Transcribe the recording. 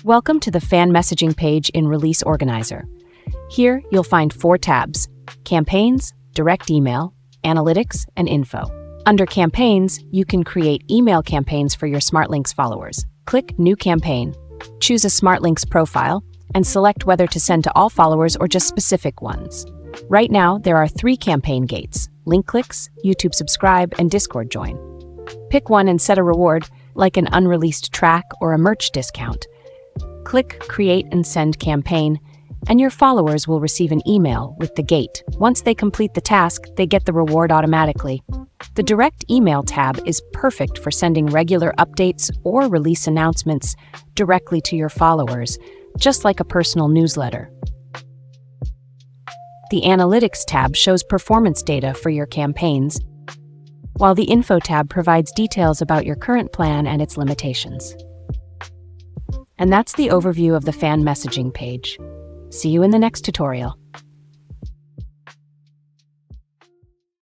Welcome to the fan messaging page in Release Organizer. Here, you'll find 4 tabs: Campaigns, Direct Email, Analytics, and Info. Under Campaigns, you can create email campaigns for your SmartLinks followers. Click New Campaign. Choose a SmartLinks profile, and select whether to send to all followers or just specific ones. Right now, there are 3 campaign gates: link clicks, YouTube subscribe, and Discord join. Pick one and set a reward, like an unreleased track or a merch discount. Click Create and Send Campaign, and your followers will receive an email with the gate. Once they complete the task, they get the reward automatically. The Direct Email tab is perfect for sending regular updates or release announcements directly to your followers, just like a personal newsletter. The Analytics tab shows performance data for your campaigns, while the Info tab provides details about your current plan and its limitations. And that's the overview of the fan messaging page. See you in the next tutorial.